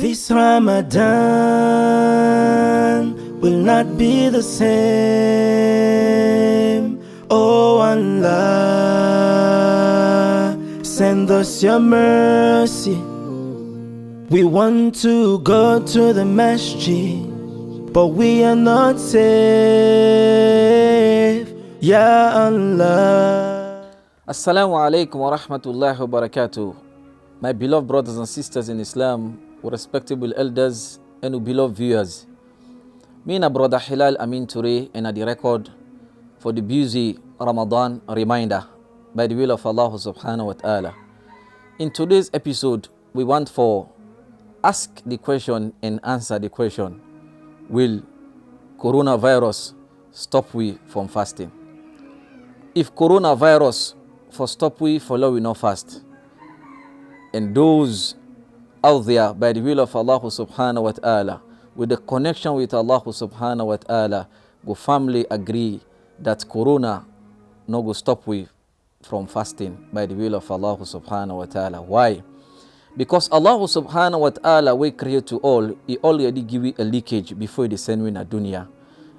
This Ramadan will not be the same. Oh Allah, send us your mercy. We want to go to the masjid, but we are not safe. Ya Allah. Asalamu Alaikum wa rahmatullahi wa barakatuh. My beloved brothers and sisters in Islam, respectable elders and beloved viewers. Me and brother Hilal Amin Toure and the record for the busy Ramadan reminder by the will of Allah subhanahu wa ta'ala. In today's episode, we want for ask the question and answer the question. Will coronavirus stop we from fasting? If coronavirus for stop we, follow we not fast. And those out there by the will of Allah subhanahu wa ta'ala, with the connection with Allah subhanahu wa ta'ala, go firmly agree that corona no go stop we from fasting by the will of Allah subhanahu wa ta'ala. Why? Because Allah subhanahu wa ta'ala, we create to all, He already give you a leakage before they send we in a dunya.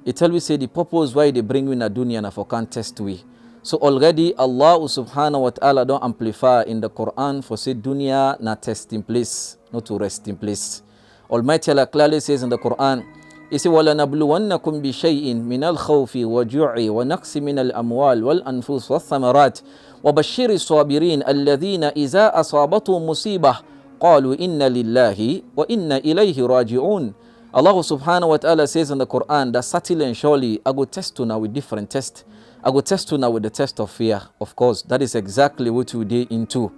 He tell we say the purpose why they bring we in a dunya na for can't test we. So already Allah subhanahu wa ta'ala don't amplify in the Quran for say dunya na testing place, not to resting place. Almighty Allah clearly says in the Quran, He says, وَلَنَبْلُوَنَّكُمْ بِشَيْءٍ مِنَ الْخَوْفِ وَجُوعِ وَنَقْصٍ مِنَ الْأَمْوَالِ وَالْأَنفُسِ وَالثَّمَرَاتِ وَبَشِّرِ الصَّابِرِينَ الَّذِينَ إِذَا أَصَابَتْهُمْ مُصِيبَةٌ قَالُوا إِنَّ لِلَّهِ وَإِنَّ إِلَيْهِ رَاجِعُونَ. Allah subhanahu wa ta'ala says in the Quran that certainly and surely I go test you now with different tests. I go test you now with the test of fear. Of course, that is exactly what we did into.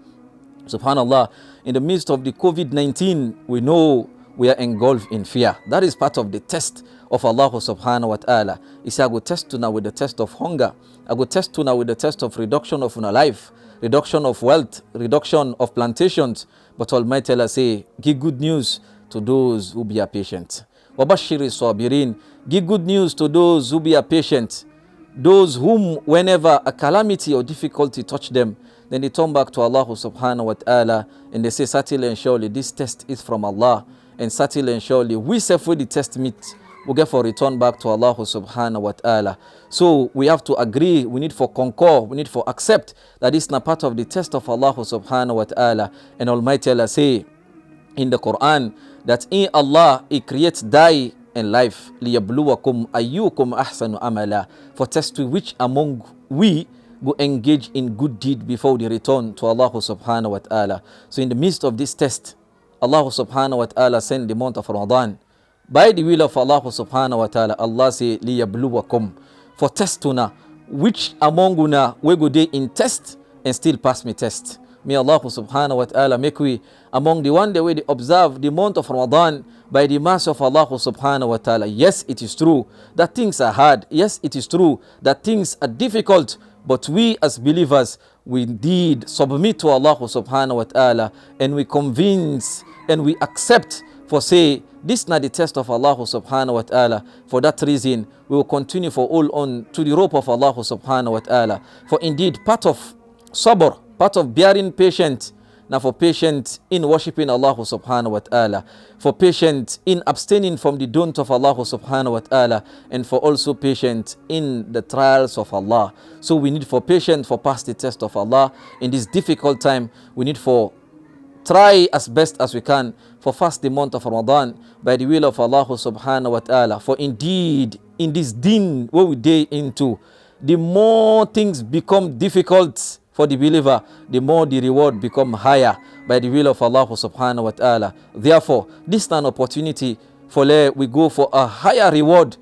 Subhanallah, in the midst of the COVID-19, we know we are engulfed in fear. That is part of the test of Allah subhanahu wa ta'ala. He said, I go test you now with the test of hunger. I go test you now with the test of reduction of life, reduction of wealth, reduction of plantations. But Almighty Allah say, give good news to those who be a patient. Wabashiri sabirin, give good news to those who be a patient. Those whom whenever a calamity or difficulty touch them, then they turn back to Allah subhanahu wa ta'ala and they say, certainly and surely this test is from Allah, and certainly and surely we self with the test meet, we get for return back to Allah subhanahu wa ta'ala. So we have to agree, we need for concur, we need for accept that this is not part of the test of Allah subhanahu wa ta'ala. And Almighty Allah say in the Quran that in Allah He creates die and life, liyabluwakum ayyukum ahsanu amala, for test to which among we go engage in good deed before the return to Allah subhanahu wa ta'ala. So in the midst of this test, Allah subhanahu wa ta'ala sent the month of Ramadan. By the will of Allah subhanahu wa ta'ala, Allah say liyabluwakum, for test tuna, which among una we go day in test and still pass me test. May Allah subhanahu wa ta'ala make we among the one day we observe the month of Ramadan by the mercy of Allah subhanahu wa ta'ala. Yes, it is true that things are hard. Yes, it is true that things are difficult. But we as believers, we indeed submit to Allah subhanahu wa ta'ala and we convince and we accept for say, this is not the test of Allah subhanahu wa ta'ala. For that reason, we will continue for all on to the rope of Allah subhanahu wa ta'ala. For indeed, part of sabr, part of bearing patience, now for patient in worshipping Allah subhanahu wa ta'ala, for patient in abstaining from the don't of Allah subhanahu wa ta'ala, and for also patient in the trials of Allah. So we need for patient for pass the test of Allah. In this difficult time, we need for try as best as we can for fast the month of Ramadan by the will of Allah subhanahu wa ta'ala. For indeed, in this deen where we day into, the more things become difficult for the believer, the more the reward become higher by the will of Allah subhanahu wa ta'ala. Therefore, this is an opportunity for we go for a higher reward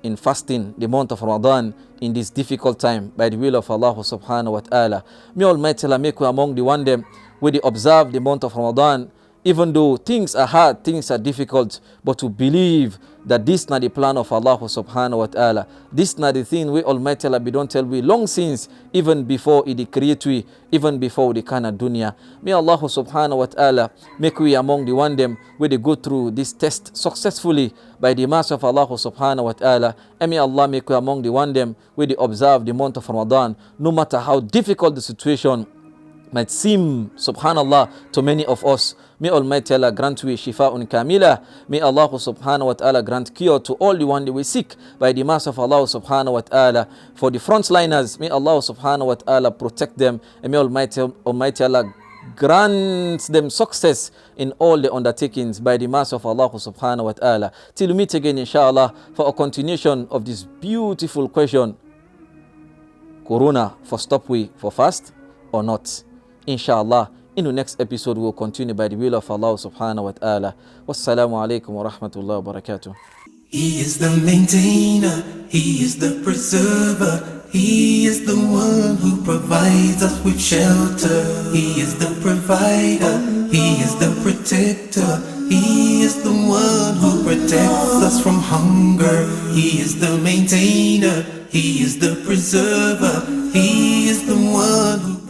in fasting the month of Ramadan in this difficult time by the will of Allah subhanahu wa ta'ala. May Almighty Allah make we among the one them where they observe the month of Ramadan, even though things are hard, things are difficult, but to believe that this is not the plan of Allah subhanahu wa ta'ala. This is not the thing we Almighty Allah be don't tell we long since, even before He create we, even before the kana dunya. May Allah subhanahu wa ta'ala make we among the one them where they go through this test successfully by the mercy of Allah subhanahu wa ta'ala. And may Allah make we among the one them where they observe the month of Ramadan, no matter how difficult the situation, might seem, subhanallah, to many of us. May Almighty Allah grant we shifa'un kamila. May Allah subhanahu wa ta'ala grant cure to all the one that we seek by the mercy of Allah subhanahu wa ta'ala. For the frontliners, may Allah subhanahu wa ta'ala protect them, and may Almighty Allah grant them success in all the undertakings by the mercy of Allah subhanahu wa ta'ala. Till we meet again, inshallah, for a continuation of this beautiful question: Corona, for stop we for fast or not? Inshallah, in the next episode we will continue by the will of Allah subhanahu wa ta'ala. Wassalamu alaikum wa rahmatullahi wa barakatuh. He is the maintainer, He is the preserver, He is the one who provides us with shelter. He is the provider, He is the protector, He is the one who protects us from hunger. He is the maintainer, He is the preserver, He is the one who